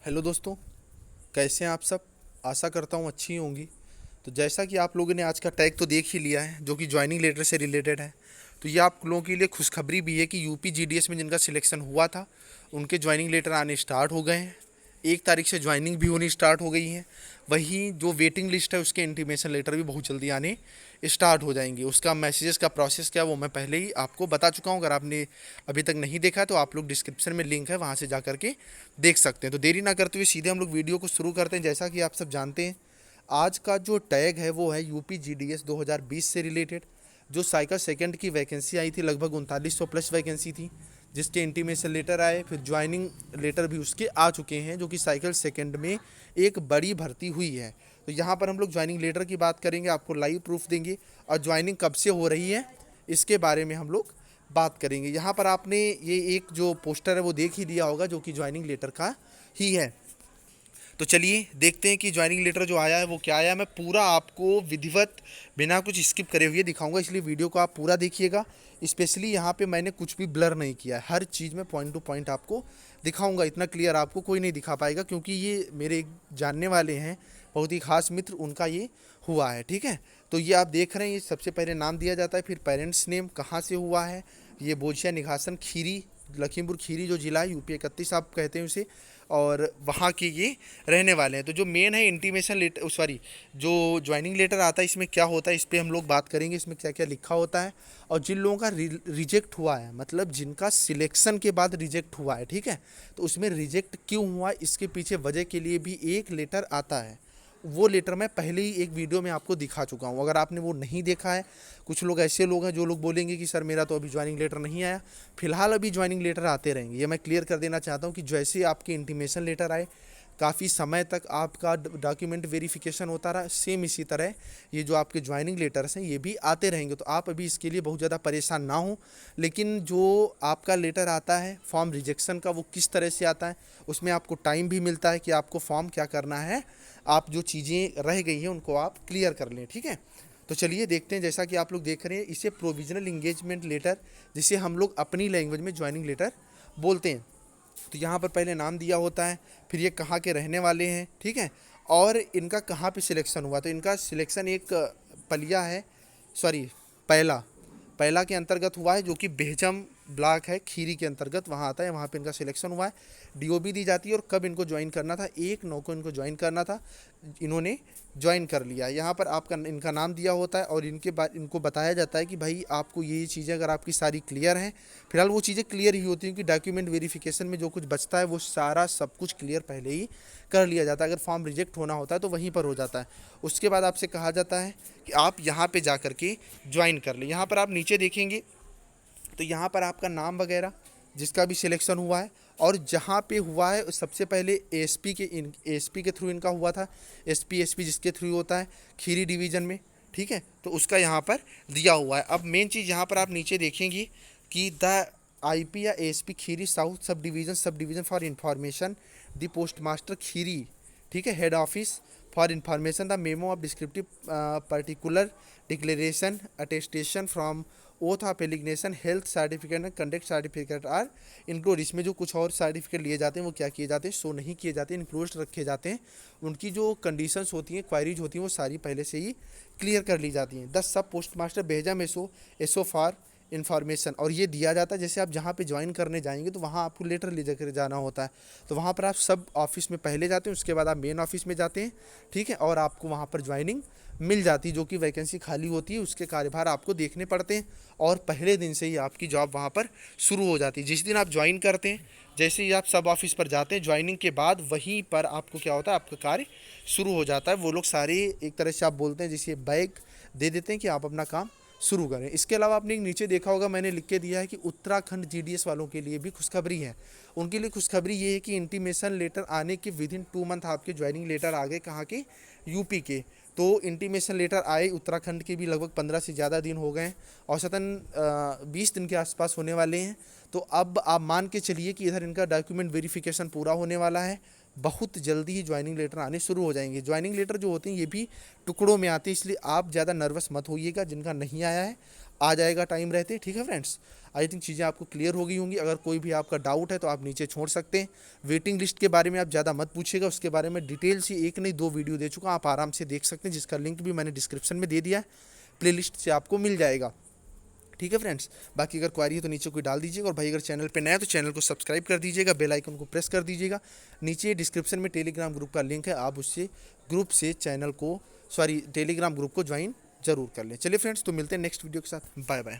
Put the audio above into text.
Hello दोस्तों, कैसे हैं आप सब। आशा करता हूँ अच्छी होंगी। तो जैसा कि आप लोगों ने आज का टैग तो देख ही लिया है जो कि ज्वाइनिंग लेटर से रिलेटेड है। तो ये आप लोगों के लिए खुशखबरी भी है कि यूपी जीडीएस में जिनका सिलेक्शन हुआ था उनके ज्वाइनिंग लेटर आने स्टार्ट हो गए हैं। 1 तारीख से ज्वाइनिंग भी होनी स्टार्ट हो गई है। वहीं जो वेटिंग लिस्ट है उसके इंटीमेशन लेटर भी बहुत जल्दी आने स्टार्ट हो जाएंगे। उसका मैसेजेस का प्रोसेस क्या है वो मैं पहले ही आपको बता चुका हूँ। अगर आपने अभी तक नहीं देखा तो आप लोग डिस्क्रिप्शन में लिंक है, वहाँ से जा करके देख सकते हैं। तो देरी ना करते हुए सीधे हम लोग वीडियो को शुरू करते हैं। जैसा कि आप सब जानते हैं, आज का जो टैग है वो है यूपी जीडीएस 2020 से रिलेटेड। जो साइकिल सेकंड की वैकेंसी आई थी, लगभग 3900 प्लस वैकेंसी थी, जिसके इंटीमेशन लेटर आए, फिर ज्वाइनिंग लेटर भी उसके आ चुके हैं, जो कि साइकिल सेकंड में एक बड़ी भर्ती हुई है। तो यहाँ पर हम लोग ज्वाइनिंग लेटर की बात करेंगे, आपको लाइव प्रूफ देंगे और ज्वाइनिंग कब से हो रही है इसके बारे में हम लोग बात करेंगे। यहाँ पर आपने ये एक जो पोस्टर है वो देख ही लिया होगा, जो कि ज्वाइनिंग लेटर का ही है। तो चलिए देखते हैं कि ज्वाइनिंग लेटर जो आया है वो क्या आया है। मैं पूरा आपको विधिवत बिना कुछ स्किप करे हुए दिखाऊंगा, इसलिए वीडियो को आप पूरा देखिएगा। स्पेशली यहाँ पे मैंने कुछ भी ब्लर नहीं किया है, हर चीज़ में पॉइंट टू पॉइंट आपको दिखाऊंगा। इतना क्लियर आपको कोई नहीं दिखा पाएगा, क्योंकि ये मेरे एक जानने वाले हैं, बहुत ही खास मित्र, उनका ये हुआ है। ठीक है, तो ये आप देख रहे हैं, ये सबसे पहले नाम दिया जाता है, फिर पेरेंट्स नेम, कहाँ से हुआ है। ये बोचिया निघासन खीरी, लखीमपुर खीरी जो जिला है, यूपी 31 आप कहते हैं उसे, और वहाँ के ये रहने वाले हैं। तो जो मेन है इंटीमेशन लेटर, सॉरी, जो ज्वाइनिंग लेटर आता है इसमें क्या होता है इस पर हम लोग बात करेंगे, इसमें क्या क्या लिखा होता है। और जिन लोगों का रिजेक्ट हुआ है, मतलब जिनका सिलेक्शन के बाद रिजेक्ट हुआ है, ठीक है, तो उसमें रिजेक्ट क्यों हुआ इसके पीछे वजह के लिए भी एक लेटर आता है। वो लेटर मैं पहले ही एक वीडियो में आपको दिखा चुका हूँ। अगर आपने वो नहीं देखा है, कुछ लोग ऐसे लोग हैं जो लोग बोलेंगे कि सर मेरा तो अभी ज्वाइनिंग लेटर नहीं आया। फिलहाल अभी ज्वाइनिंग लेटर आते रहेंगे, ये मैं क्लियर कर देना चाहता हूँ कि जैसे आपके इंटीमेशन लेटर आए, काफ़ी समय तक आपका डॉक्यूमेंट वेरिफिकेशन होता रहा, सेम इसी तरह ये जो आपके ज्वाइनिंग लेटर्स हैं ये भी आते रहेंगे। तो आप अभी इसके लिए बहुत ज़्यादा परेशान ना हो। लेकिन जो आपका लेटर आता है फॉर्म रिजेक्शन का, वो किस तरह से आता है, उसमें आपको टाइम भी मिलता है कि आपको फॉर्म क्या करना है, आप जो चीज़ें रह गई हैं उनको आप क्लियर कर लें। ठीक है, तो चलिए देखते हैं। जैसा कि आप लोग देख रहे हैं, इसे प्रोविजनल इंगेजमेंट लेटर, जिसे हम लोग अपनी लैंग्वेज में ज्वाइनिंग लेटर बोलते हैं। तो यहाँ पर पहले नाम दिया होता है, फिर ये कहाँ के रहने वाले हैं, ठीक है, और इनका कहाँ पे सिलेक्शन हुआ। तो इनका सिलेक्शन एक पलिया है, सॉरी, पहला पहला के अंतर्गत हुआ है, जो कि बेहजम ब्लॉक है, खीरी के अंतर्गत वहाँ आता है, वहाँ पे इनका सिलेक्शन हुआ है। डीओबी दी जाती है और कब इनको ज्वाइन करना था, 1/9 को इनको ज्वाइन करना था, इन्होंने ज्वाइन कर लिया। यहाँ पर आपका इनका नाम दिया होता है और इनके बाद इनको बताया जाता है कि भाई आपको ये चीज़ें अगर आपकी सारी क्लियर हैं, फिलहाल वो चीज़ें क्लियर ही होती हैं, क्योंकि डॉक्यूमेंट वेरिफिकेशन में जो कुछ बचता है वो सारा सब कुछ क्लियर पहले ही कर लिया जाता है। अगर फॉर्म रिजेक्ट होना होता है तो वहीं पर हो जाता है। उसके बाद आपसे कहा जाता है कि आप यहाँ पे जा कर के ज्वाइन कर लें। यहाँ पर आप नीचे देखेंगे तो यहाँ पर आपका नाम वगैरह जिसका भी सिलेक्शन हुआ है, और जहाँ पे हुआ है सबसे पहले एसपी के थ्रू इनका हुआ था, एसपी जिसके थ्रू होता है खीरी डिवीज़न में, ठीक है, तो उसका यहाँ पर दिया हुआ है। अब मेन चीज़ यहाँ पर आप नीचे देखेंगे कि द आईपी या SP Kheri south sub division for information the post master Kheri, ठीक है, head office for information the memo of descriptive particular declaration attestation from oath of allegiance health certificate and conduct certificate are include. इसमें जो कुछ और certificate लिए जाते हैं वो क्या किए जाते हैं, शो नहीं किए जाते, इंक्लूड रखे जाते हैं। उनकी जो कंडीशंस होती हैं, क्वायरीज होती हैं, वो सारी पहले से ही क्लियर कर ली जाती हैं। 10 सब पोस्ट मास्टर बेहजम एसओ फॉर इन्फॉर्मेशन, और ये दिया जाता है जैसे आप जहाँ पे ज्वाइन करने जाएंगे तो वहाँ आपको लेटर ले जाकर जाना होता है। तो वहाँ पर आप सब ऑफिस में पहले जाते हैं, उसके बाद आप मेन ऑफिस में जाते हैं, ठीक है, और आपको वहाँ पर ज्वाइनिंग मिल जाती है। जो कि वैकेंसी खाली होती है उसके कार्यभार आपको देखने पड़ते हैं, और पहले दिन से ही आपकी जॉब वहाँ पर शुरू हो जाती है। जिस दिन आप ज्वाइन करते हैं, जैसे ही आप सब ऑफिस पर जाते हैं, ज्वाइनिंग के बाद वहीं पर आपको क्या होता है, आपका कार्य शुरू हो जाता है। वो लोग सारे एक तरह से आप बोलते हैं जिसे बैग दे देते हैं कि आप अपना काम शुरू करें। इसके अलावा आपने नीचे देखा होगा, मैंने लिख के दिया है कि उत्तराखंड जीडीएस वालों के लिए भी खुशखबरी है। उनके लिए खुशखबरी ये है कि इंटीमेशन लेटर आने के विदिन 2 मंथ आपके ज्वाइनिंग लेटर आ गए, कहाँ के, यूपी के। तो इंटीमेशन लेटर आए उत्तराखंड के भी लगभग 15 से ज़्यादा दिन हो गए हैं, औसतन 20 दिन के आसपास होने वाले हैं। तो अब आप मान के चलिए कि इधर इनका डॉक्यूमेंट वेरिफिकेशन पूरा होने वाला है, बहुत जल्दी ही ज्वाइनिंग लेटर आने शुरू हो जाएंगे। ज्वाइनिंग लेटर जो होते हैं ये भी टुकड़ों में आते हैं, इसलिए आप ज़्यादा नर्वस मत होइएगा जिनका नहीं आया है। आ जाएगा टाइम रहते। ठीक है फ्रेंड्स, आई थिंक चीज़ें आपको क्लियर हो गई होंगी। अगर कोई भी आपका डाउट है तो आप नीचे छोड़ सकते हैं। वेटिंग लिस्ट के बारे में आप ज़्यादा मत पूछिएगा, उसके बारे में डिटेल से एक नहीं 2 वीडियो दे चुका, आप आराम से देख सकते हैं, जिसका लिंक भी मैंने डिस्क्रिप्शन में दे दिया है, प्लेलिस्ट से आपको मिल जाएगा। ठीक है फ्रेंड्स, बाकी अगर क्वारी है तो नीचे कोई डाल दीजिएगा, और भाई अगर चैनल पे नया है तो चैनल को सब्सक्राइब कर दीजिएगा, बेल आइकन को प्रेस कर दीजिएगा। नीचे डिस्क्रिप्शन में टेलीग्राम ग्रुप का लिंक है, आप उससे ग्रुप से टेलीग्राम ग्रुप को ज्वाइन जरूर कर लें। चलिए फ्रेंड्स, तो मिलते हैं नेक्स्ट वीडियो के साथ। Bye bye.